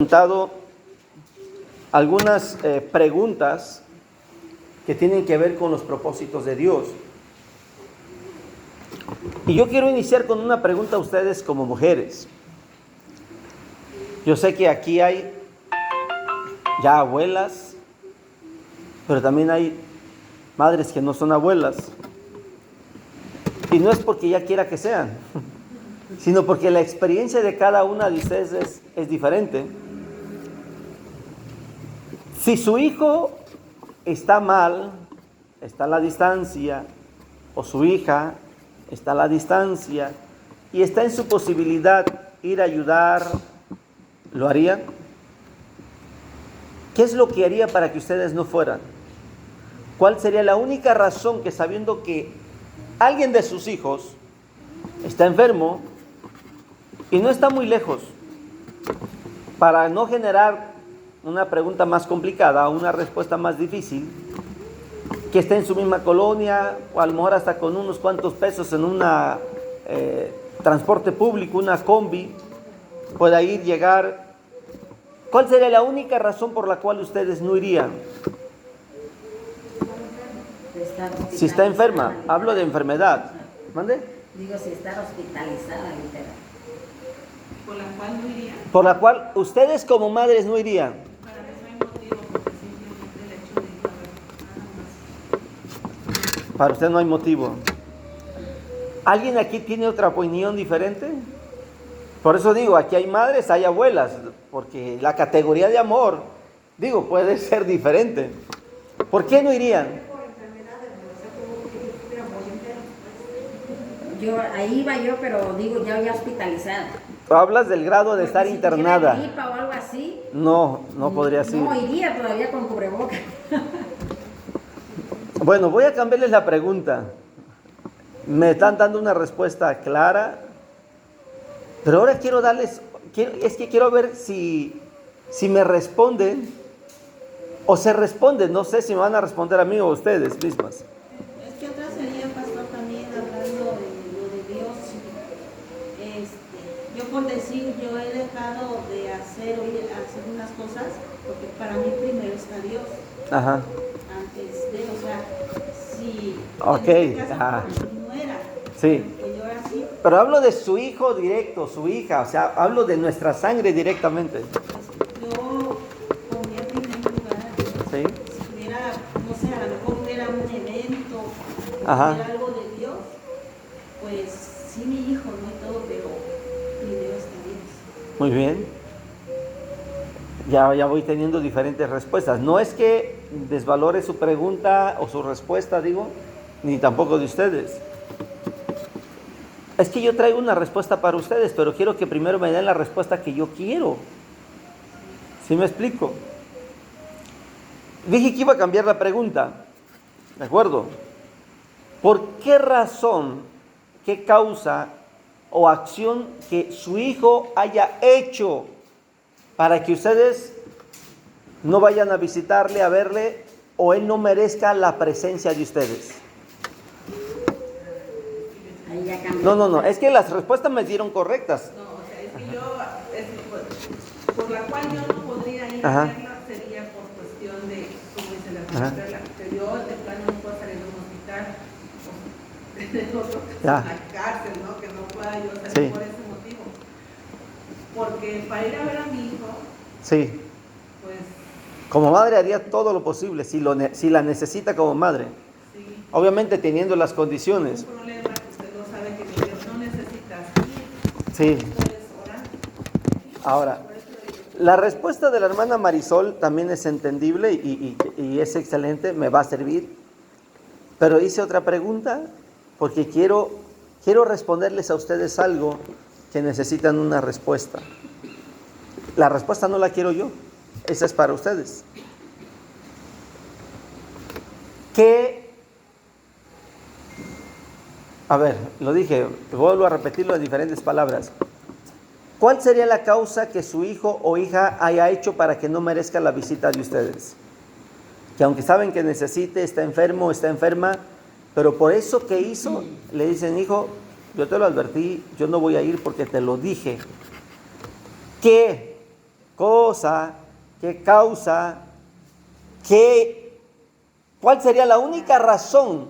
Preguntado algunas preguntas que tienen que ver con los propósitos de Dios. Y yo quiero iniciar con una pregunta a ustedes como mujeres. Yo sé que aquí hay ya abuelas, pero también hay madres que no son abuelas. Y no es porque ya quiera que sean, sino porque la experiencia de cada una de ustedes es diferente. Si su hijo está mal, está a la distancia, o su hija está a la distancia, y está en su posibilidad ir a ayudar, ¿lo harían? ¿Qué es lo que haría para que ustedes no fueran? ¿Cuál sería la única razón que, sabiendo que alguien de sus hijos está enfermo y no está muy lejos, para no generar una pregunta más complicada, una respuesta más difícil, que esté en su misma colonia, o a lo mejor hasta con unos cuantos pesos en una transporte público, una combi, pueda ir, llegar? ¿Cuál sería la única razón por la cual ustedes no irían? Si está enferma, hablo de enfermedad. ¿Mande? Digo, si está hospitalizada, literal. Por la cual no iría. Por la cual ustedes como madres no irían. Para mí no hay motivo, porque simplemente el hecho de ir a ver, nada más. Para usted no hay motivo. ¿Alguien aquí tiene otra opinión diferente? Por eso digo, aquí hay madres, hay abuelas, porque la categoría de amor, digo, puede ser diferente. ¿Por qué no irían? Ahí iba yo, pero digo, ya hospitalizada. Hablas del grado de estar Si internada. tuviera gripa o algo así, No podría ser. no iría todavía con cubrebocas. Bueno, voy a cambiarles la pregunta. Me están dando una respuesta clara, pero ahora quiero ver si me responden o se responden. No sé si me van a responder a mí o a ustedes mismas. Es que otra sería, pastor, también hablando de lo de Dios. Yo por decir, yo he dejado de hacer unas cosas, porque para mí primero está Dios. Ajá. Antes de, o sea, si Ok, en este caso, ajá. no era, Sí. que yo era así, Pero hablo de su hijo directo, su hija, o sea, hablo de nuestra sangre directamente. pues, yo pondría en primer lugar a Dios. Sí. Si hubiera, no sé, a lo mejor hubiera un evento, Ajá. hubiera algo de Dios, pues sí, mi hijo, no y todo, pero primero está Dios. Muy bien. Ya voy teniendo diferentes respuestas. No es que desvalore su pregunta o su respuesta, digo, ni tampoco de ustedes. Es que yo traigo una respuesta para ustedes, pero quiero que primero me den la respuesta que yo quiero. ¿Sí me explico? Dije que iba a cambiar la pregunta. ¿De acuerdo? ¿Por qué razón, qué causa o acción que su hijo haya hecho para que ustedes no vayan a visitarle, a verle, o él no merezca la presencia de ustedes? Ahí ya cambió. No, es que las respuestas me dieron correctas. No, o sea, es que yo, por la cual yo no podría ir Ajá. a verla sería por cuestión de, como dice la Ajá. persona, que yo de plano no puedo salir de un hospital, o de otro Ya. la cárcel, ¿no? Que no pueda yo salir Sí. por ese motivo. Porque para ir a ver a mi hijo, Sí. pues Como madre haría todo lo posible, si la necesita como madre. sí, Obviamente teniendo las condiciones. un problema que usted no sabe que mi Dios no necesitas ir, Sí. puedes orar. Ahora, la respuesta de la hermana Marisol también es entendible y es excelente, me va a servir. Pero hice otra pregunta porque quiero responderles a ustedes algo que necesitan una respuesta. La respuesta no la quiero yo, esa es para ustedes. A ver, lo dije, vuelvo a repetirlo en diferentes palabras. ¿Cuál sería la causa que su hijo o hija haya hecho para que no merezca la visita de ustedes? Que aunque saben que necesite, está enfermo, está enferma, pero por eso que hizo, le dicen: hijo, yo te lo advertí, yo no voy a ir porque te lo dije. ¿Qué cosa, qué causa, cuál sería la única razón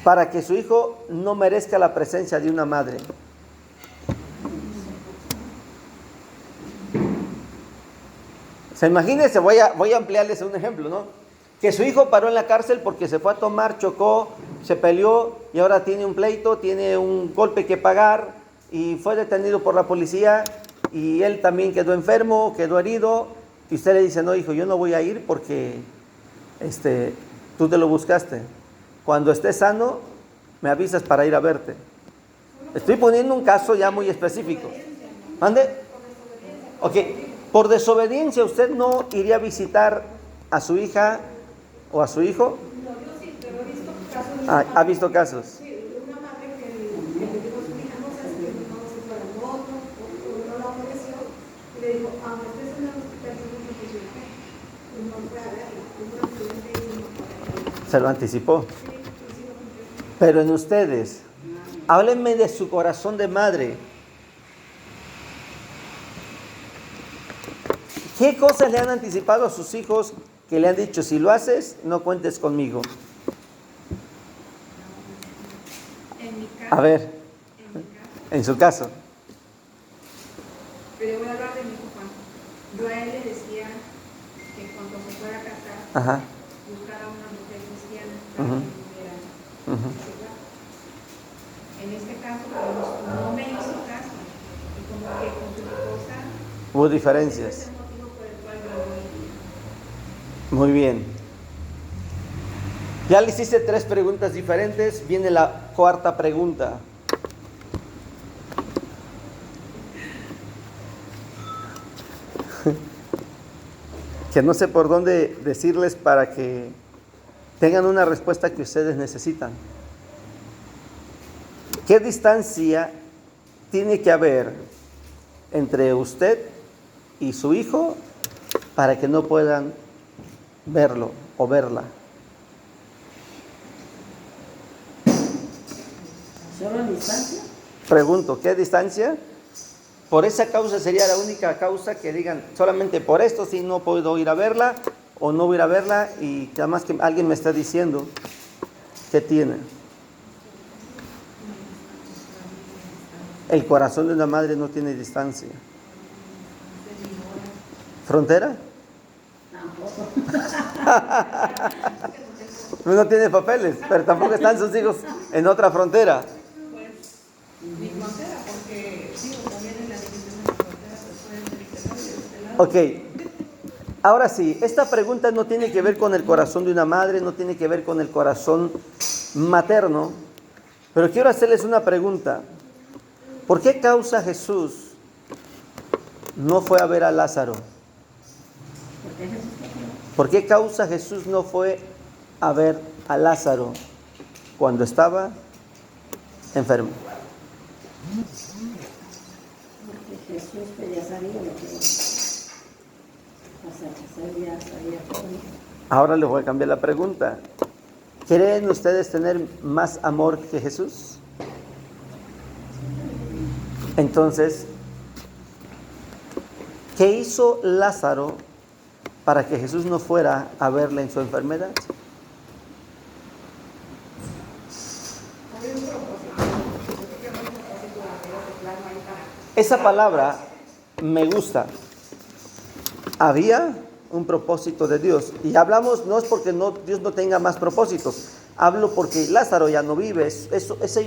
para que su hijo no merezca la presencia de una madre? O sea, imagínense, voy a ampliarles un ejemplo, ¿no? Que su hijo paró en la cárcel porque se fue a tomar, chocó, se peleó y ahora tiene un pleito, tiene un golpe que pagar y fue detenido por la policía y él también quedó enfermo, quedó herido y usted le dice, no hijo, yo no voy a ir porque tú te lo buscaste. Cuando estés sano, me avisas para ir a verte. Estoy poniendo un caso ya muy específico. ¿Mande? Ok. Por desobediencia, ¿usted no iría a visitar a su hija o a su hijo? No, yo sí, pero he visto casos. ¿Ha visto casos? Sí, de una madre que le dijo a su hija, no sabes que no se fue al otro, o no la obedeció, y le dijo, aunque estés en el hospital, yo no te llevé. Y no fue a verla, tuvo un accidente y no fue a verla. Se lo anticipó. Sí, y sí lo cumplió. Pero en ustedes, háblenme de su corazón de madre. ¿Qué cosas le han anticipado a sus hijos que le han dicho, si lo haces, no cuentes conmigo? En mi caso, A ver, en mi caso, en su caso. pero voy a hablar de mi hijo Juan. Yo a él le decía que cuando se fuera a casar, Ajá. buscara una mujer cristiana para Ujú. que viviera Ujú. ese lugar. En este caso, pues, no me hizo caso. Y como que con su esposa, Hubo ese diferencias. es el motivo por el cual yo lo voy. Muy bien. Ya le hiciste 3 preguntas diferentes. Viene la 4ª pregunta. Que no sé por dónde decirles para que tengan una respuesta que ustedes necesitan. ¿Qué distancia tiene que haber entre usted y su hijo para que no puedan verlo o verla? ¿Solo en distancia? Pregunto, ¿qué distancia? Por esa causa sería la única causa que digan, solamente por esto sí no puedo ir a verla o no voy a ir a verla, y además que alguien me está diciendo que tiene. El corazón de una madre no tiene distancia. ¿Frontera? No tiene papeles, pero tampoco están sus hijos en otra frontera. Mi frontera, porque digo, también en la división de la frontera, pues pueden ser de este lado y de este lado. Ok, ahora sí, esta pregunta no tiene que ver con el corazón de una madre, no tiene que ver con el corazón materno, pero quiero hacerles una pregunta. ¿Por qué causa Jesús no fue a ver a Lázaro? Porque Jesús te quiere. ¿Por qué causa Jesús no fue a ver a Lázaro cuando estaba enfermo? Porque Jesús pues, ya sabía lo que iba a pasar. Jesús ya sabía todo. Ahora les voy a cambiar la pregunta. ¿Creen ustedes tener más amor que Jesús? Entonces, ¿qué hizo Lázaro para que Jesús no fuera a verle en su enfermedad? Esa palabra me gusta. Había un propósito de Dios. Y hablamos, no es porque Dios no tenga más propósitos. Hablo porque Lázaro ya no vive. Es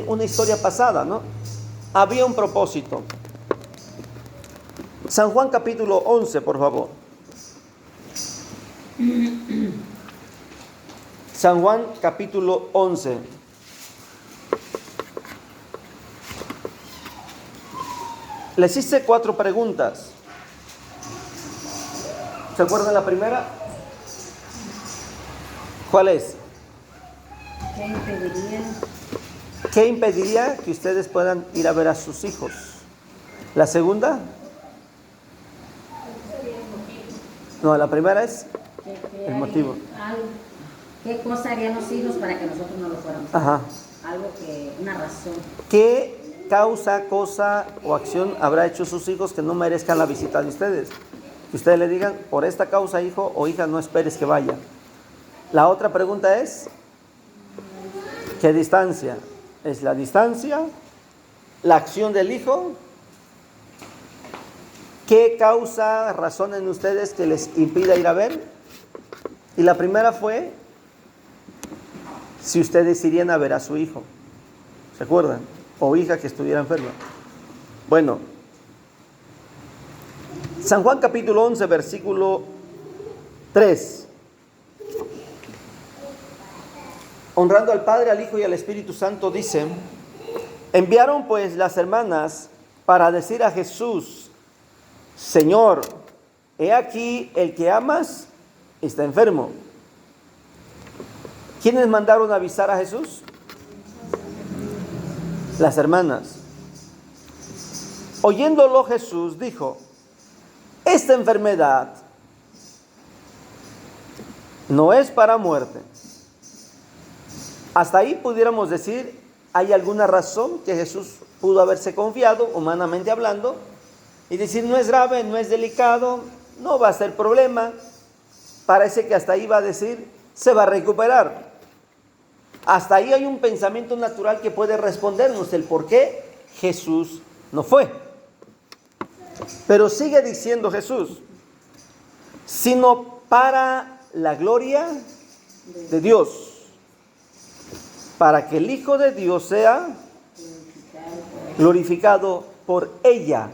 una historia pasada, ¿no? Había un propósito. San Juan capítulo 11, por favor. San Juan capítulo 11. Les hice 4 preguntas. ¿Se acuerdan la primera? ¿Cuál es? ¿Qué impediría? ¿Qué impediría que ustedes puedan ir a ver a sus hijos? ¿La segunda? No, la primera es el motivo. ¿Qué cosa harían los hijos para que nosotros no lo fuéramos? Ajá. Algo que, una razón. ¿Qué causa, cosa o acción habrá hecho sus hijos que no merezcan la visita de ustedes? Que ustedes le digan, por esta causa, hijo o hija, no esperes que vaya. La otra pregunta es, ¿qué distancia? ¿Es la distancia? ¿La acción del hijo? ¿Qué causa, razón en ustedes que les impida ir a ver? Y la primera fue, si ustedes irían a ver a su hijo. ¿Se acuerdan? O hija que estuviera enferma. Bueno, San Juan capítulo 11, versículo 3. Honrando al Padre, al Hijo y al Espíritu Santo, dice: enviaron pues las hermanas para decir a Jesús: Señor, he aquí el que amas está enfermo. ¿Quiénes mandaron a avisar a Jesús? Las hermanas. Oyéndolo Jesús dijo: esta enfermedad no es para muerte. Hasta ahí pudiéramos decir, hay alguna razón que Jesús pudo haberse confiado, humanamente hablando, y decir, no es grave, no es delicado, no va a ser problema. Parece que hasta ahí va a decir, se va a recuperar. Hasta ahí hay un pensamiento natural que puede respondernos el por qué Jesús no fue. Pero sigue diciendo Jesús, sino para la gloria de Dios, para que el Hijo de Dios sea glorificado por ella.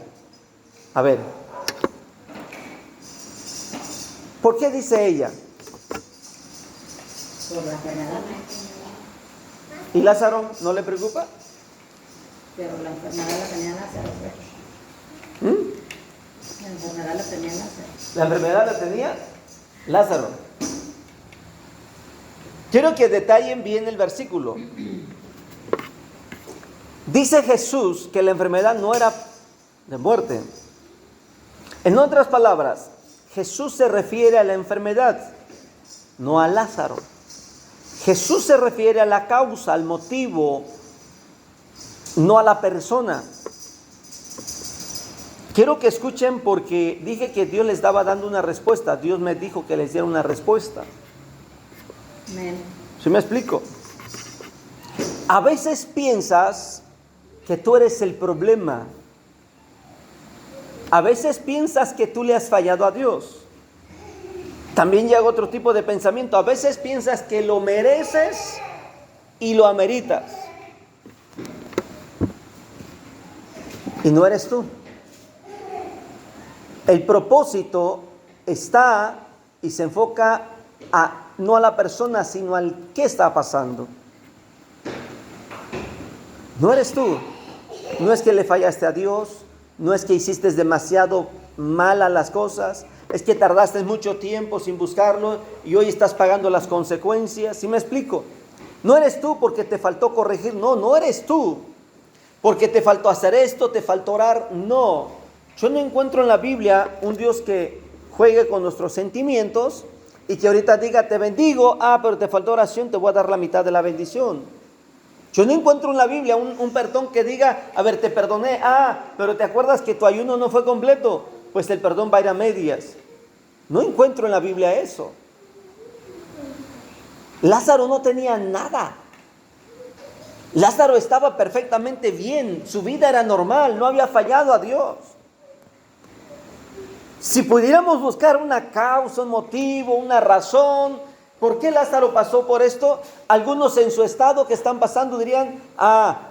A ver, ¿por qué dice ella? Por la enfermedad. ¿Y Lázaro no le preocupa? Pero la enfermedad la tenía Lázaro. La enfermedad la tenía Lázaro. La enfermedad la tenía Lázaro. Quiero que detallen bien el versículo. Dice Jesús que la enfermedad no era de muerte. En otras palabras, Jesús se refiere a la enfermedad, no a Lázaro. Jesús se refiere a la causa, al motivo, no a la persona. Quiero que escuchen porque dije que Dios les estaba dando una respuesta. Dios me dijo que les diera una respuesta. Amén. ¿Sí me explico? A veces piensas que tú eres el problema. A veces piensas que tú le has fallado a Dios. También llega otro tipo de pensamiento. A veces piensas que lo mereces y lo ameritas. Y no eres tú. El propósito está y se enfoca no a la persona, sino al qué está pasando. No eres tú. No es que le fallaste a Dios. No es que hiciste demasiado mal a las cosas. Es que tardaste mucho tiempo sin buscarlo y hoy estás pagando las consecuencias. ¿Sí me explico? No eres tú porque te faltó corregir. No, no eres tú porque te faltó hacer esto, te faltó orar. No. Yo no encuentro en la Biblia un Dios que juegue con nuestros sentimientos y que ahorita diga, te bendigo, pero te faltó oración, te voy a dar la mitad de la bendición. Yo no encuentro en la Biblia un perdón que diga, a ver, te perdoné, pero te acuerdas que tu ayuno no fue completo, pues el perdón va a ir a medias. No encuentro en la Biblia eso. Lázaro no tenía nada. Lázaro estaba perfectamente bien, su vida era normal, no había fallado a Dios. Si pudiéramos buscar una causa, un motivo, una razón, ¿por qué Lázaro pasó por esto? Algunos en su estado que están pasando dirían,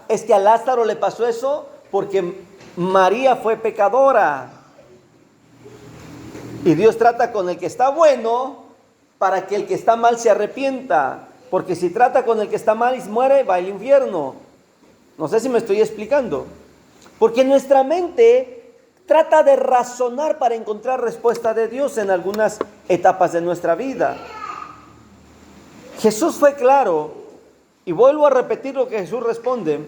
es que a Lázaro le pasó eso porque María fue pecadora. Y Dios trata con el que está bueno para que el que está mal se arrepienta. Porque si trata con el que está mal y muere, va al infierno. No sé si me estoy explicando. Porque nuestra mente trata de razonar para encontrar respuesta de Dios en algunas etapas de nuestra vida. Jesús fue claro, y vuelvo a repetir lo que Jesús responde.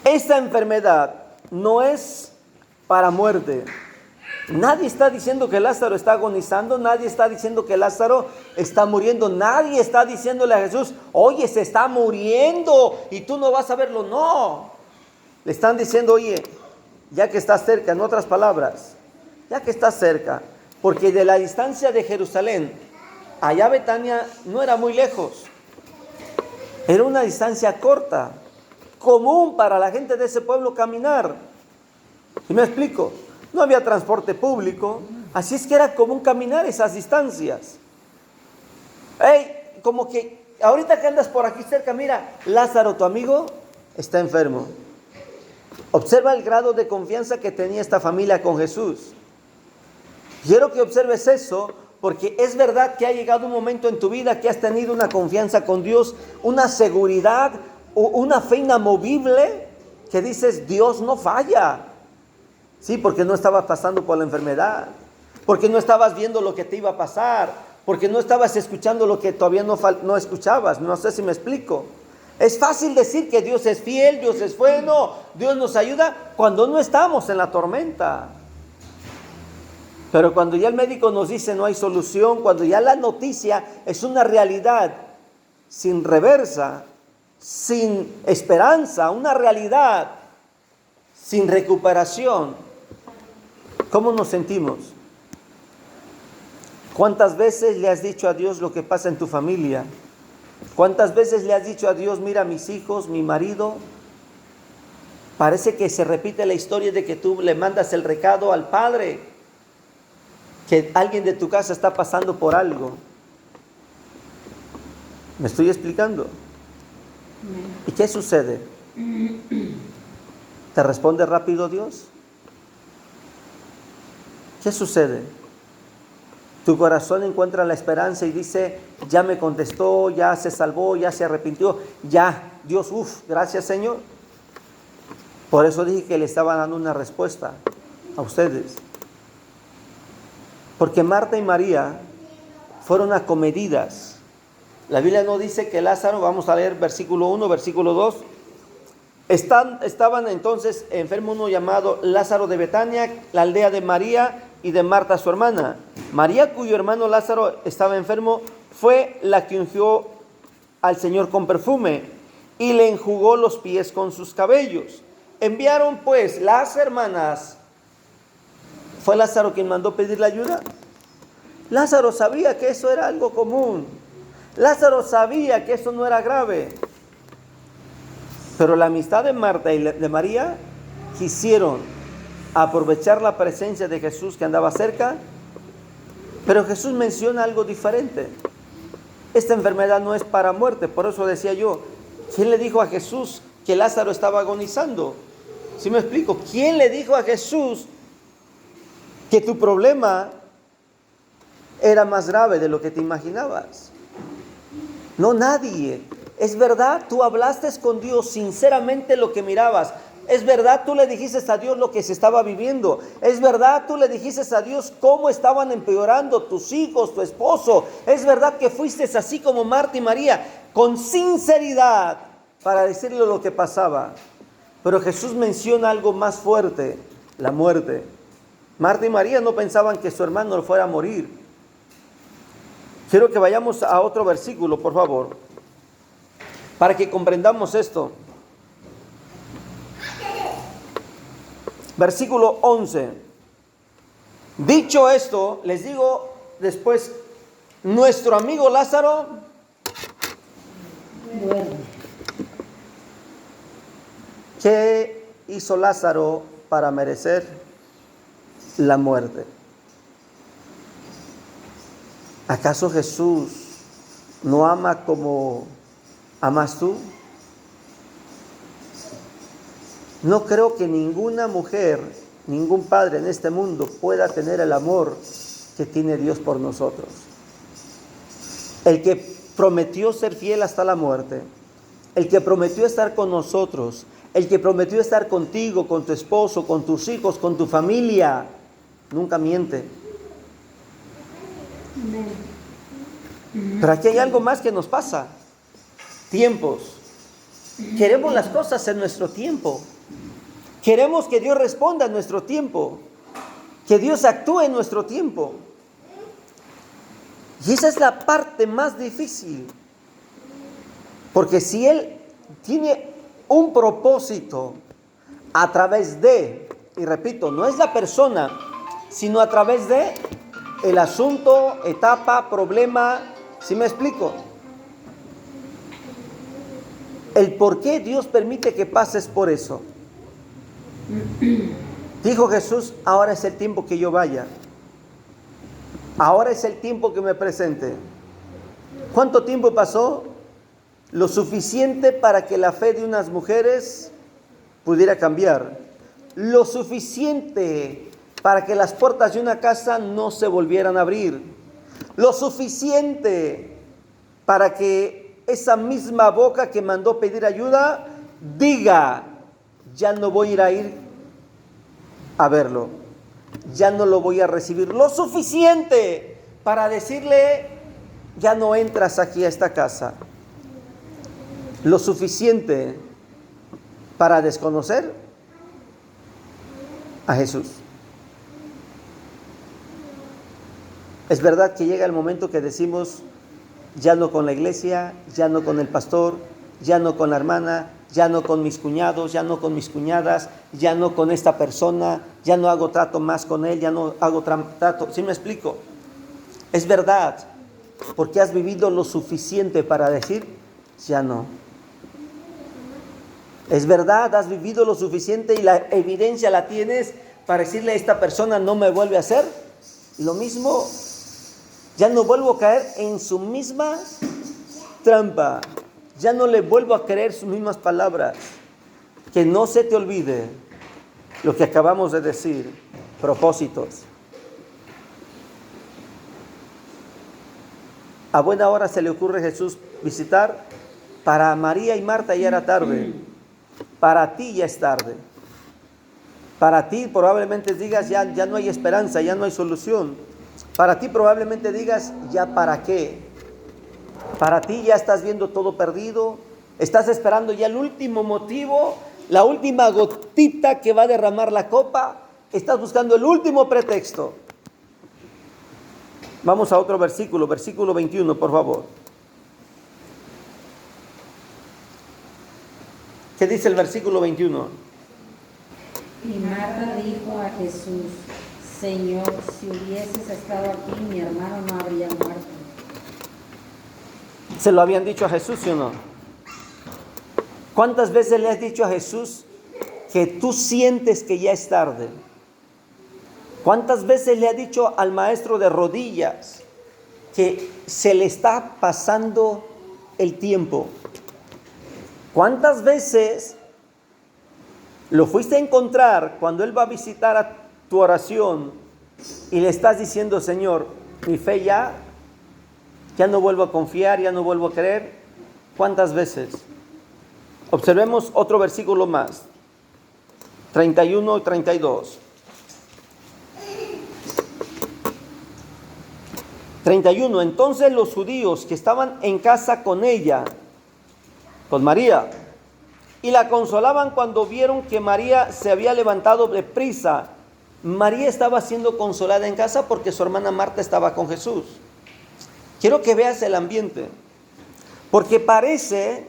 Esta enfermedad no es para muerte. Nadie está diciendo que Lázaro está agonizando, nadie está diciendo que Lázaro está muriendo, nadie está diciéndole a Jesús, oye, se está muriendo y tú no vas a verlo. No, le están diciendo, oye, ya que estás cerca, en otras palabras, ya que estás cerca, porque de la distancia de Jerusalén allá a Betania no era muy lejos, era una distancia corta, común para la gente de ese pueblo caminar. ¿Sí me explico? No había transporte público, así es que era común caminar esas distancias. Hey, como que ahorita que andas por aquí cerca, mira, Lázaro, tu amigo, está enfermo. Observa el grado de confianza que tenía esta familia con Jesús. Quiero que observes eso, porque es verdad que ha llegado un momento en tu vida que has tenido una confianza con Dios, una seguridad, una fe inamovible, que dices, Dios no falla. Sí, porque no estabas pasando por la enfermedad, porque no estabas viendo lo que te iba a pasar, porque no estabas escuchando lo que todavía no escuchabas. No sé si me explico. Es fácil decir que Dios es fiel, Dios es bueno, Dios nos ayuda cuando no estamos en la tormenta. Pero cuando ya el médico nos dice no hay solución, cuando ya la noticia es una realidad sin reversa, sin esperanza, una realidad sin recuperación, ¿cómo nos sentimos? ¿Cuántas veces le has dicho a Dios lo que pasa en tu familia? ¿Cuántas veces le has dicho a Dios, mira, mis hijos, mi marido? Parece que se repite la historia de que tú le mandas el recado al Padre, que alguien de tu casa está pasando por algo. ¿Me estoy explicando? ¿Y qué sucede? ¿Te responde rápido Dios? ¿Qué sucede? Tu corazón encuentra la esperanza y dice, ya me contestó, ya se salvó, ya se arrepintió, ya, Dios, gracias Señor. Por eso dije que le estaba dando una respuesta a ustedes. Porque Marta y María fueron acomedidas. La Biblia no dice que Lázaro, vamos a leer versículo 1, versículo 2, estaban entonces enfermo uno llamado Lázaro de Betania, la aldea de María y de Marta su hermana. María, cuyo hermano Lázaro estaba enfermo, fue la que ungió al Señor con perfume y le enjugó los pies con sus cabellos. Enviaron pues las hermanas. ¿Fue Lázaro quien mandó pedir la ayuda? Lázaro sabía que eso era algo común. Lázaro sabía que eso no era grave. Pero la amistad de Marta y de María quisieron aprovechar la presencia de Jesús que andaba cerca, pero Jesús menciona algo diferente. Esta enfermedad no es para muerte, por eso decía yo, ¿quién le dijo a Jesús que Lázaro estaba agonizando? ¿Sí me explico? ¿Quién le dijo a Jesús que tu problema era más grave de lo que te imaginabas? No, nadie. Es verdad, tú hablaste con Dios sinceramente lo que mirabas. Es verdad, tú le dijiste a Dios lo que se estaba viviendo. Es verdad, tú le dijiste a Dios cómo estaban empeorando tus hijos, tu esposo. Es verdad que fuiste así como Marta y María, con sinceridad, para decirle lo que pasaba. Pero Jesús menciona algo más fuerte, la muerte. Marta y María no pensaban que su hermano fuera a morir. Quiero que vayamos a otro versículo, por favor, para que comprendamos esto. Versículo 11. Dicho esto, les digo después, nuestro amigo Lázaro duerme. ¿Qué hizo Lázaro para merecer la muerte? ¿Acaso Jesús no ama como amas tú? No creo que ninguna mujer, ningún padre en este mundo pueda tener el amor que tiene Dios por nosotros. El que prometió ser fiel hasta la muerte, el que prometió estar con nosotros, el que prometió estar contigo, con tu esposo, con tus hijos, con tu familia, nunca miente. Pero aquí hay algo más que nos pasa. Tiempos. Queremos las cosas en nuestro tiempo. Queremos que Dios responda en nuestro tiempo. que Dios actúe en nuestro tiempo. Y esa es la parte más difícil. Porque si Él tiene un propósito a través de, y repito, no es la persona, sino a través de el asunto, etapa, problema, ¿sí me explico? El por qué Dios permite que pases por eso. Dijo Jesús, ahora es el tiempo que yo vaya. Ahora es el tiempo que me presente. ¿Cuánto tiempo pasó? Lo suficiente para que la fe de unas mujeres pudiera cambiar. Lo suficiente para que las puertas de una casa no se volvieran a abrir. Lo suficiente para que esa misma boca que mandó pedir ayuda diga, ya no voy a ir a verlo, ya no lo voy a recibir. Lo suficiente para decirle, ya no entras aquí a esta casa. Lo suficiente para desconocer a Jesús. Es verdad que llega el momento que decimos, ya no con la iglesia, ya no con el pastor, ya no con la hermana, ya no con mis cuñados, ya no con mis cuñadas, ya no con esta persona, ya no hago trato más con él, ya no hago trato. ¿Sí me explico? Es verdad, porque has vivido lo suficiente para decir, ya no. Es verdad, has vivido lo suficiente y la evidencia la tienes para decirle a esta persona no me vuelve a hacer lo mismo. Ya no vuelvo a caer en su misma trampa. Ya no le vuelvo a creer sus mismas palabras. Que no se te olvide lo que acabamos de decir. Propósitos. A buena hora se le ocurre a Jesús visitar. Para María y Marta ya era tarde. Para ti ya es tarde. Para ti probablemente digas ya no hay esperanza, ya no hay solución. Para ti probablemente digas, ¿ya para qué? Para ti ya estás viendo todo perdido. Estás esperando ya el último motivo, la última gotita que va a derramar la copa. Estás buscando el último pretexto. Vamos a otro versículo, versículo 21, por favor. ¿Qué dice el versículo 21? Y Marta dijo a Jesús, Señor, si hubieses estado aquí, mi hermano no habría muerto. ¿Se lo habían dicho a Jesús, sí o no? ¿Cuántas veces le has dicho a Jesús que tú sientes que ya es tarde? ¿Cuántas veces le ha dicho al maestro de rodillas que se le está pasando el tiempo? ¿Cuántas veces lo fuiste a encontrar cuando Él va a visitar a tu oración y le estás diciendo, Señor, mi fe ya no vuelvo a confiar, ya no vuelvo a creer? ¿Cuántas veces? Observemos otro versículo más, 31 y 32. 31. Entonces los judíos que estaban en casa con ella, con María, y la consolaban cuando vieron que María se había levantado deprisa. María estaba siendo consolada en casa porque su hermana Marta estaba con Jesús. Quiero que veas el ambiente, porque parece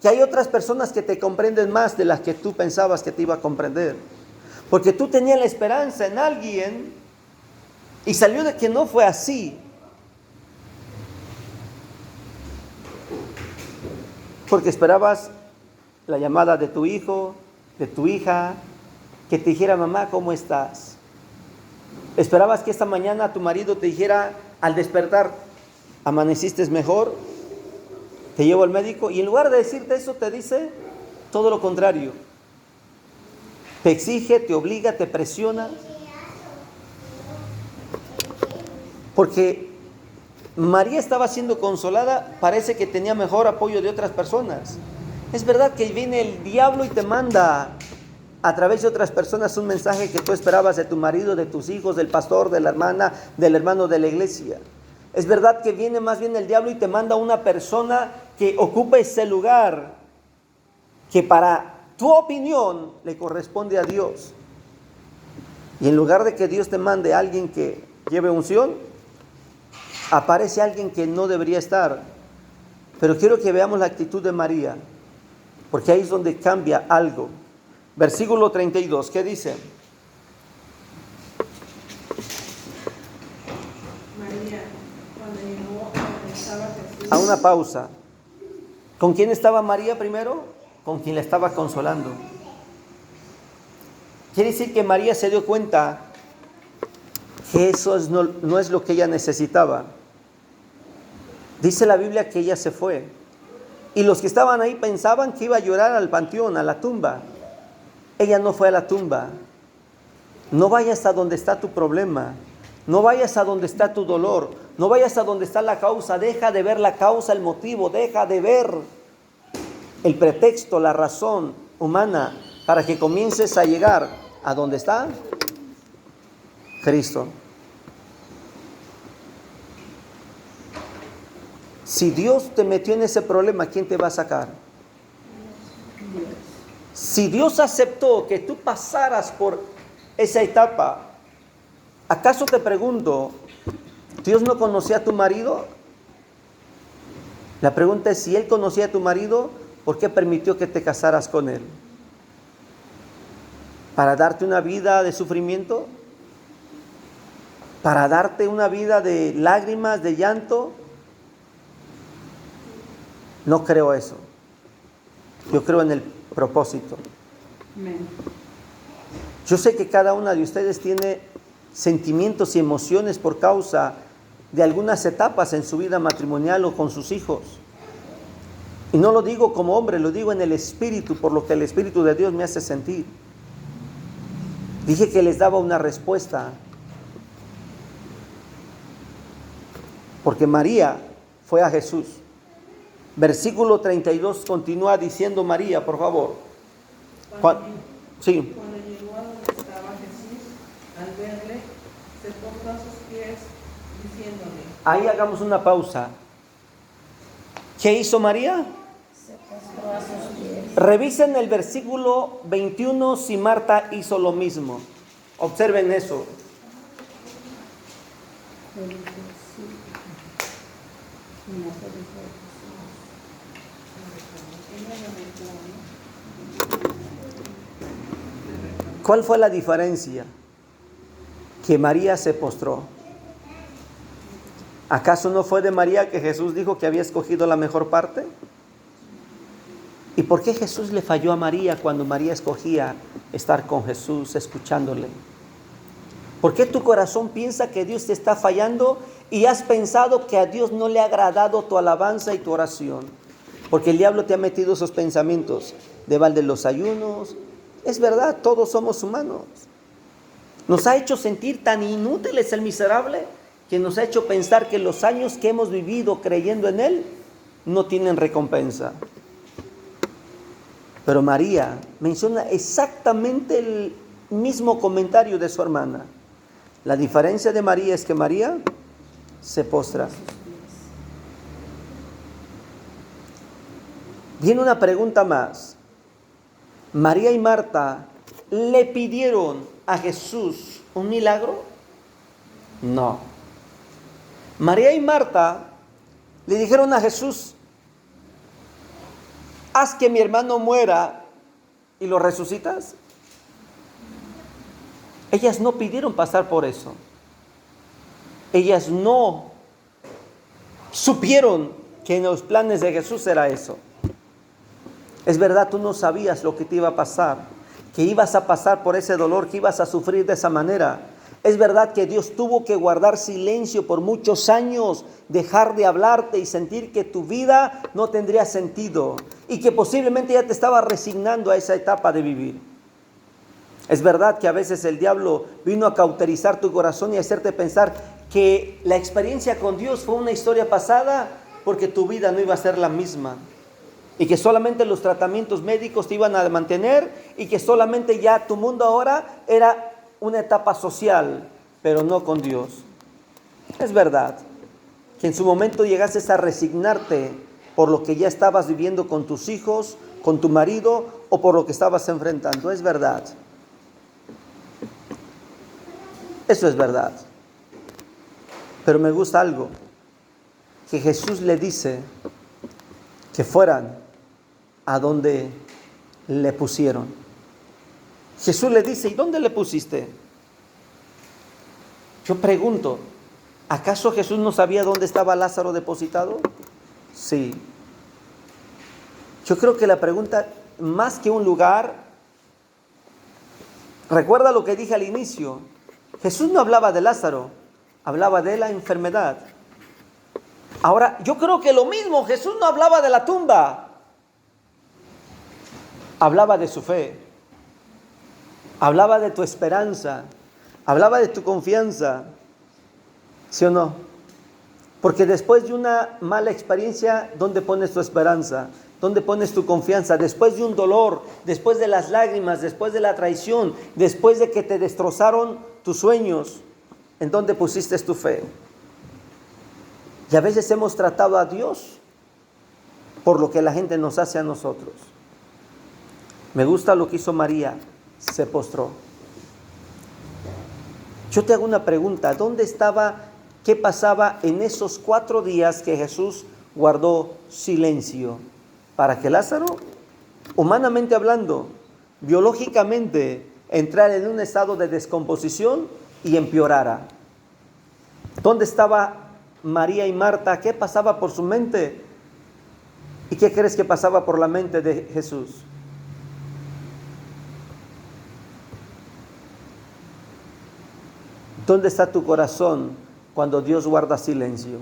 que hay otras personas que te comprenden más de las que tú pensabas que te iba a comprender, porque tú tenías la esperanza en alguien y salió de que no fue así. Porque esperabas la llamada de tu hijo, de tu hija, que te dijera, mamá, ¿cómo estás? Esperabas que esta mañana tu marido te dijera al despertar, ¿amaneciste mejor? Te llevo al médico. Y en lugar de decirte eso, te dice todo lo contrario. Te exige, te obliga, te presiona. Porque María estaba siendo consolada, parece que tenía mejor apoyo de otras personas. Es verdad que viene el diablo y te manda a través de otras personas un mensaje que tú esperabas de tu marido, de tus hijos, del pastor, de la hermana, del hermano de la iglesia. Es verdad que viene más bien el diablo y te manda una persona que ocupa ese lugar que para tu opinión le corresponde a Dios. Y en lugar de que Dios te mande a alguien que lleve unción, aparece alguien que no debería estar. Pero quiero que veamos la actitud de María, porque ahí es donde cambia algo. Versículo 32, ¿qué dice? María, cuando llegó a donde estaba Jesús. A una pausa. ¿Con quién estaba María primero? Con quien la estaba consolando. Quiere decir que María se dio cuenta que eso no es lo que ella necesitaba. Dice la Biblia que ella se fue. Y los que estaban ahí pensaban que iba a llorar al panteón, a la tumba. Ella no fue a la tumba. No vayas a donde está tu problema. No vayas a donde está tu dolor. No vayas a donde está la causa. Deja de ver la causa, el motivo. Deja de ver el pretexto, la razón humana, para que comiences a llegar a donde está Cristo. Si Dios te metió en ese problema, ¿quién te va a sacar? Si Dios aceptó que tú pasaras por esa etapa, ¿acaso te pregunto, ¿Dios no conocía a tu marido? La pregunta es, si Él conocía a tu marido, ¿por qué permitió que te casaras con Él? ¿Para darte una vida de sufrimiento? ¿Para darte una vida de lágrimas, de llanto? No creo eso. Yo creo en el propósito. Amén. Yo sé que cada una de ustedes tiene sentimientos y emociones por causa de algunas etapas en su vida matrimonial o con sus hijos. Y no lo digo como hombre, lo digo en el Espíritu, por lo que el Espíritu de Dios me hace sentir. Dije que les daba una respuesta. Porque María fue a Jesús. Versículo 32 continúa diciendo María, por favor. Sí. Cuando llegó a donde estaba Jesús, al verle, se postró a sus pies, diciéndole. Ahí hagamos una pausa. ¿Qué hizo María? Se postró a sus pies. Revisen el versículo 21 si Marta hizo lo mismo. Observen eso. ¿Cuál fue la diferencia? Que María se postró. ¿Acaso no fue de María que Jesús dijo que había escogido la mejor parte? ¿Y por qué Jesús le falló a María cuando María escogía estar con Jesús, escuchándole? ¿Por qué tu corazón piensa que Dios te está fallando y has pensado que a Dios no le ha agradado tu alabanza y tu oración? Porque el diablo te ha metido esos pensamientos de balde los ayunos. Es verdad, todos somos humanos. Nos ha hecho sentir tan inútiles el miserable que nos ha hecho pensar que los años que hemos vivido creyendo en Él no tienen recompensa. Pero María menciona exactamente el mismo comentario de su hermana. La diferencia de María es que María se postra. Viene una pregunta más. ¿María y Marta le pidieron a Jesús un milagro? No. María y Marta le dijeron a Jesús: haz que mi hermano muera y lo resucitas. Ellas no pidieron pasar por eso. Ellas no supieron que en los planes de Jesús era eso. Es verdad, tú no sabías lo que te iba a pasar, que ibas a pasar por ese dolor, que ibas a sufrir de esa manera. Es verdad que Dios tuvo que guardar silencio por muchos años, dejar de hablarte y sentir que tu vida no tendría sentido y que posiblemente ya te estaba resignando a esa etapa de vivir. Es verdad que a veces el diablo vino a cauterizar tu corazón y a hacerte pensar que la experiencia con Dios fue una historia pasada porque tu vida no iba a ser la misma. Y que solamente los tratamientos médicos te iban a mantener y que solamente ya tu mundo ahora era una etapa social, pero no con Dios. Es verdad que en su momento llegaste a resignarte por lo que ya estabas viviendo con tus hijos, con tu marido o por lo que estabas enfrentando. Es verdad. Eso es verdad. Pero me gusta algo, que Jesús le dice que fueran a donde le pusieron. Jesús le dice, ¿y dónde le pusiste? Yo pregunto, ¿acaso Jesús no sabía dónde estaba Lázaro depositado? Sí. Yo creo que la pregunta, más que un lugar, recuerda lo que dije al inicio, Jesús no hablaba de Lázaro, hablaba de la enfermedad. Ahora, yo creo que lo mismo, Jesús no hablaba de la tumba, hablaba de su fe, hablaba de tu esperanza, hablaba de tu confianza, ¿sí o no? Porque después de una mala experiencia, ¿dónde pones tu esperanza? ¿Dónde pones tu confianza? Después de un dolor, después de las lágrimas, después de la traición, después de que te destrozaron tus sueños, ¿en dónde pusiste tu fe? Y a veces hemos tratado a Dios por lo que la gente nos hace a nosotros. Me gusta lo que hizo María, se postró. Yo te hago una pregunta, ¿dónde estaba, qué pasaba en esos 4 días que Jesús guardó silencio? Para que Lázaro, humanamente hablando, biológicamente, entrara en un estado de descomposición y empeorara. ¿Dónde estaba María y Marta? ¿Qué pasaba por su mente? ¿Y qué crees que pasaba por la mente de Jesús? ¿Dónde está tu corazón cuando Dios guarda silencio?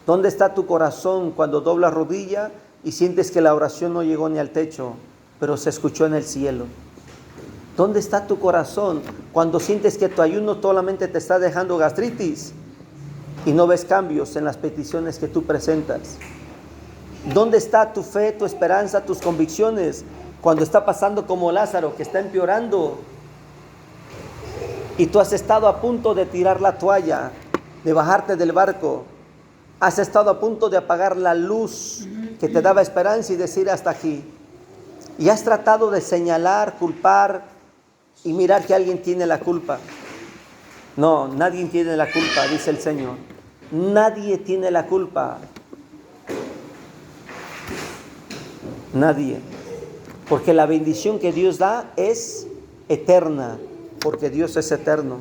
¿Dónde está tu corazón cuando doblas rodilla y sientes que la oración no llegó ni al techo, pero se escuchó en el cielo? ¿Dónde está tu corazón cuando sientes que tu ayuno solamente te está dejando gastritis y no ves cambios en las peticiones que tú presentas? ¿Dónde está tu fe, tu esperanza, tus convicciones cuando está pasando como Lázaro, que está empeorando? Y tú has estado a punto de tirar la toalla, de bajarte del barco. Has estado a punto de apagar la luz que te daba esperanza y decir hasta aquí. Y has tratado de señalar, culpar y mirar que alguien tiene la culpa. No, nadie tiene la culpa, dice el Señor. Nadie tiene la culpa. Nadie. Porque la bendición que Dios da es eterna. Porque Dios es eterno.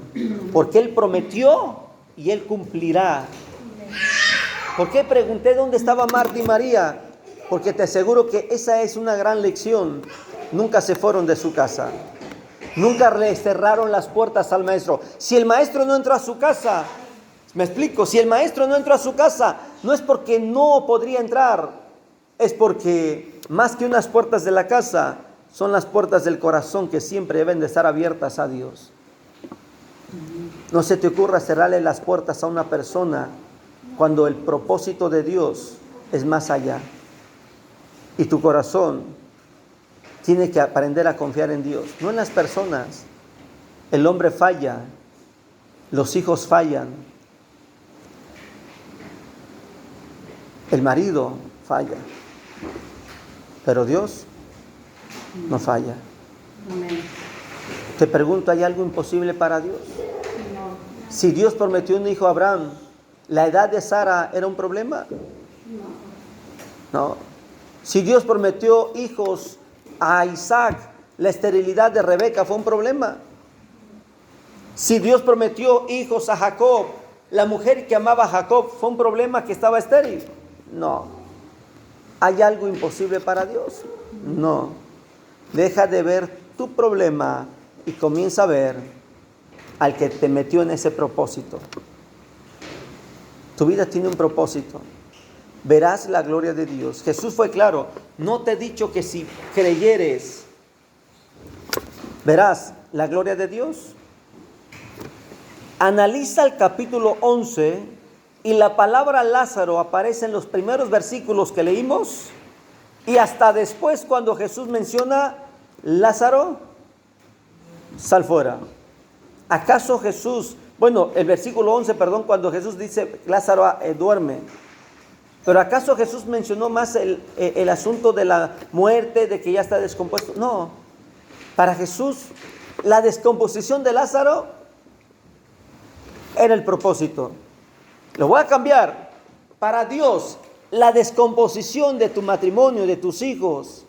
Porque Él prometió y Él cumplirá. ¿Por qué pregunté dónde estaba Marta y María? Porque te aseguro que esa es una gran lección. Nunca se fueron de su casa. Nunca le cerraron las puertas al maestro. Si el maestro no entró a su casa, me explico, si el maestro no entró a su casa, no es porque no podría entrar, es porque más que unas puertas de la casa, son las puertas del corazón que siempre deben de estar abiertas a Dios. No se te ocurra cerrarle las puertas a una persona cuando el propósito de Dios es más allá. Y tu corazón tiene que aprender a confiar en Dios, no en las personas. El hombre falla, los hijos fallan, el marido falla, pero Dios no falla. Amén. Te pregunto, ¿hay algo imposible para Dios? No. Si Dios prometió un hijo a Abraham, ¿la edad de Sara era un problema? No. Si Dios prometió hijos a Isaac, ¿la esterilidad de Rebeca fue un problema? Si Dios prometió hijos a Jacob, ¿la mujer que amaba a Jacob fue un problema que estaba estéril? No. ¿Hay algo imposible para Dios? No. Deja de ver tu problema y comienza a ver al que te metió en ese propósito. Tu vida tiene un propósito. Verás la gloria de Dios. Jesús fue claro. No te he dicho que si creyeres, verás la gloria de Dios. Analiza el capítulo 11 y la palabra Lázaro aparece en los primeros versículos que leímos y hasta después cuando Jesús menciona Lázaro, sal fuera. ¿Acaso Jesús, el versículo 11, cuando Jesús dice Lázaro duerme, pero acaso Jesús mencionó más el asunto de la muerte, de que ya está descompuesto? No. Para Jesús, la descomposición de Lázaro Era el propósito. Lo voy a cambiar. Para Dios, la descomposición de tu matrimonio, de tus hijos,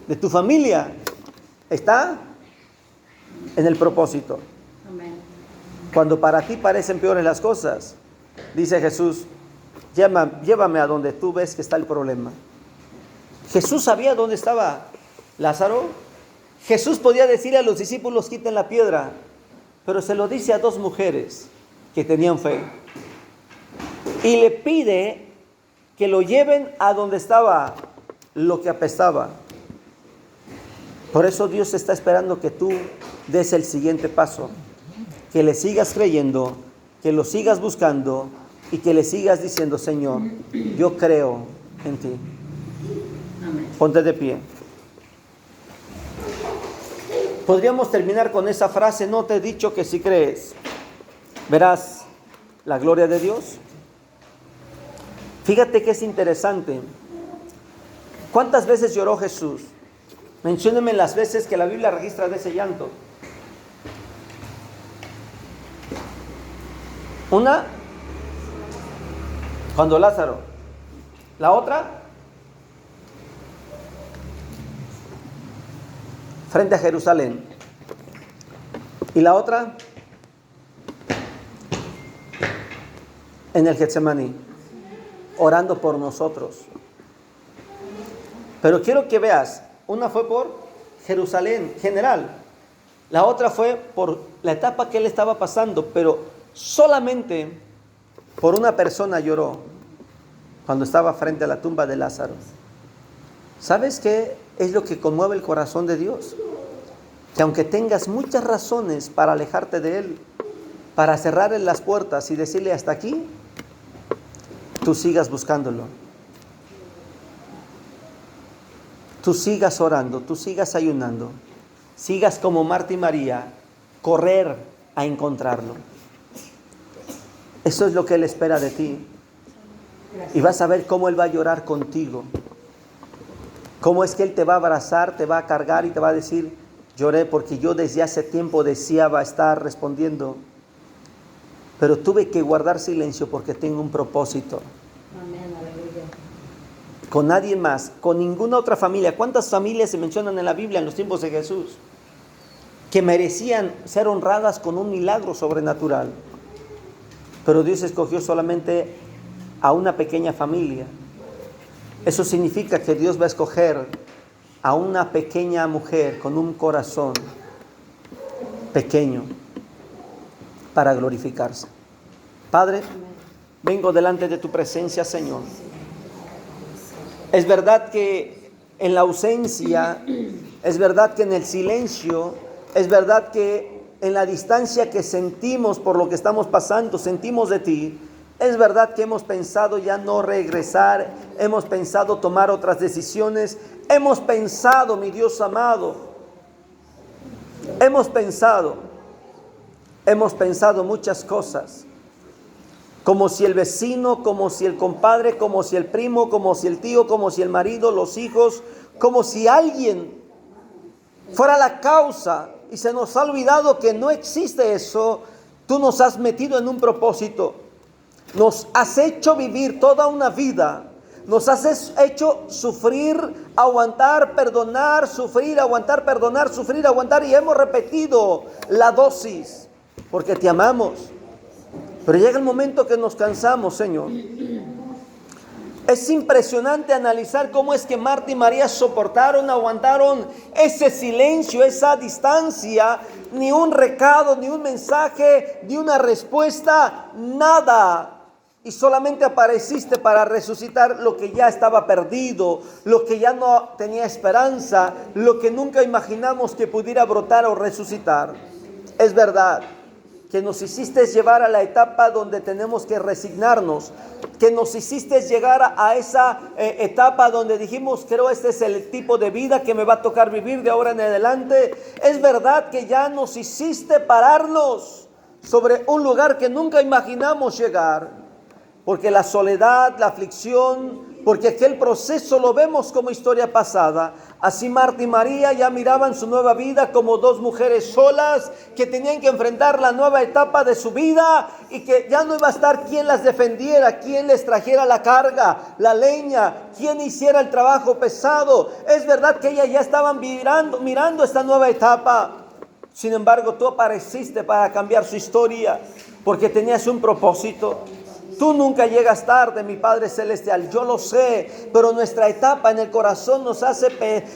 de tu familia, está en el propósito. Amén. Cuando para ti parecen peores las cosas, dice Jesús, llévame a donde tú ves que está el problema. Jesús sabía dónde estaba Lázaro. Jesús podía decirle a los discípulos, quiten la piedra, pero se lo dice a dos mujeres que tenían fe. Y le pide que lo lleven a donde estaba lo que apestaba. Por eso Dios está esperando que tú des el siguiente paso, que le sigas creyendo, que lo sigas buscando y que le sigas diciendo, Señor, yo creo en ti. Amén. Ponte de pie. Podríamos terminar con esa frase, no te he dicho que si crees, verás la gloria de Dios. Fíjate que es interesante. ¿Cuántas veces lloró Jesús? Mencióneme las veces que la Biblia registra de ese llanto. Una, cuando Lázaro. La otra, frente a Jerusalén. Y la otra, en el Getsemaní, orando por nosotros. Pero quiero que veas, una fue por Jerusalén general, la otra fue por la etapa que él estaba pasando, pero solamente por una persona lloró cuando estaba frente a la tumba de Lázaro. ¿Sabes qué es lo que conmueve el corazón de Dios? Que aunque tengas muchas razones para alejarte de Él, para cerrarle las puertas y decirle hasta aquí, tú sigas buscándolo. Tú sigas orando, tú sigas ayunando, sigas como Marta y María, correr a encontrarlo. Eso es lo que Él espera de ti. Y vas a ver cómo Él va a llorar contigo. Cómo es que Él te va a abrazar, te va a cargar y te va a decir, lloré porque yo desde hace tiempo deseaba estar respondiendo, pero tuve que guardar silencio porque tengo un propósito. Amén, aleluya. Con nadie más, con ninguna otra familia. ¿Cuántas familias se mencionan en la Biblia en los tiempos de Jesús que merecían ser honradas con un milagro sobrenatural? Pero Dios escogió solamente a una pequeña familia. Eso significa que Dios va a escoger a una pequeña mujer con un corazón pequeño para glorificarse. Padre, vengo delante de tu presencia, Señor. Es verdad que en la ausencia, es verdad que en el silencio, es verdad que en la distancia que sentimos por lo que estamos pasando, sentimos de ti. Es verdad que hemos pensado ya no regresar, hemos pensado tomar otras decisiones, hemos pensado, mi Dios amado, hemos pensado muchas cosas, como si el vecino, como si el compadre, como si el primo, como si el tío, como si el marido, los hijos, como si alguien fuera la causa, y se nos ha olvidado que no existe eso. Tú nos has metido en un propósito. Nos has hecho vivir toda una vida, nos has hecho sufrir, aguantar, perdonar, sufrir, aguantar, perdonar, sufrir, aguantar, y hemos repetido la dosis, porque te amamos. Pero llega el momento que nos cansamos, Señor. Es impresionante analizar cómo es que Marta y María soportaron, aguantaron ese silencio, esa distancia, ni un recado, ni un mensaje, ni una respuesta, nada. Y solamente apareciste para resucitar lo que ya estaba perdido, lo que ya no tenía esperanza, lo que nunca imaginamos que pudiera brotar o resucitar. Es verdad que nos hiciste llevar a la etapa donde tenemos que resignarnos, que nos hiciste llegar a esa etapa donde dijimos, creo este es el tipo de vida que me va a tocar vivir de ahora en adelante. Es verdad que ya nos hiciste pararnos sobre un lugar que nunca imaginamos llegar. porque la soledad, la aflicción, porque aquel proceso lo vemos como historia pasada. Así Marta y María ya miraban su nueva vida como dos mujeres solas que tenían que enfrentar la nueva etapa de su vida y que ya no iba a estar quien las defendiera, quien les trajera la carga, la leña, quien hiciera el trabajo pesado. Es verdad que ellas ya estaban mirando esta nueva etapa. Sin embargo, tú apareciste para cambiar su historia porque tenías un propósito. Tú nunca llegas tarde, mi Padre Celestial, yo lo sé, pero nuestra etapa en el corazón nos hace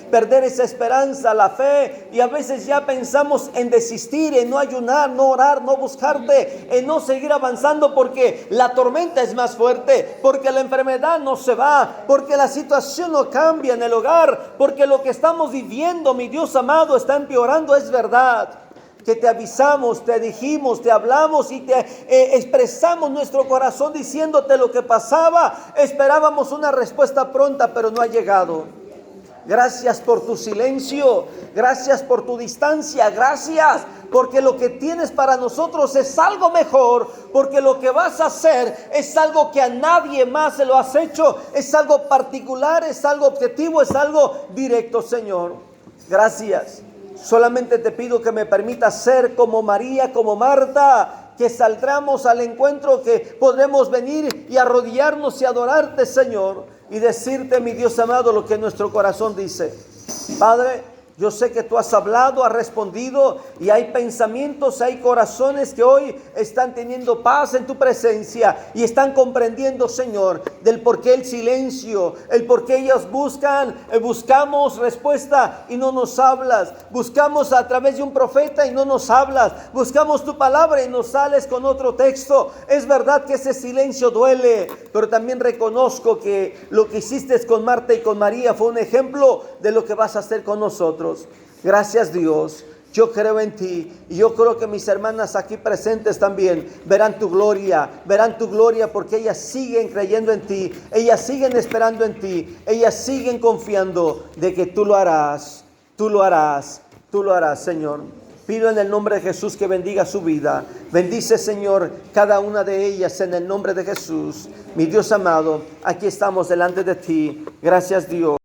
perder esa esperanza, la fe, y a veces ya pensamos en desistir, en no ayunar, no orar, no buscarte, en no seguir avanzando porque la tormenta es más fuerte, porque la enfermedad no se va, porque la situación no cambia en el hogar, porque lo que estamos viviendo, mi Dios amado, está empeorando, es verdad. Que te avisamos, te dijimos, te hablamos y te expresamos nuestro corazón diciéndote lo que pasaba. Esperábamos una respuesta pronta, pero no ha llegado. Gracias por tu silencio, gracias por tu distancia, gracias porque lo que tienes para nosotros es algo mejor, porque lo que vas a hacer es algo que a nadie más se lo has hecho, es algo particular, es algo objetivo, es algo directo, Señor. Gracias. Solamente te pido que me permitas ser como María, como Marta, que saldremos al encuentro, que podremos venir y arrodillarnos y adorarte, Señor, y decirte, mi Dios amado, lo que nuestro corazón dice. Padre, yo sé que tú has hablado, has respondido y hay pensamientos, hay corazones que hoy están teniendo paz en tu presencia y están comprendiendo, Señor, del por qué el silencio, el por qué ellos buscamos respuesta y no nos hablas, buscamos a través de un profeta y no nos hablas, buscamos tu palabra y nos sales con otro texto. Es verdad que ese silencio duele, pero también reconozco que lo que hiciste con Marta y con María fue un ejemplo de lo que vas a hacer con nosotros. Gracias, Dios. Yo creo en ti y yo creo que mis hermanas aquí presentes también verán tu gloria porque ellas siguen creyendo en ti, ellas siguen esperando en ti, ellas siguen confiando de que tú lo harás, Señor. Pido en el nombre de Jesús que bendiga su vida. Bendice, Señor, cada una de ellas en el nombre de Jesús. Mi Dios amado, aquí estamos delante de ti. Gracias, Dios.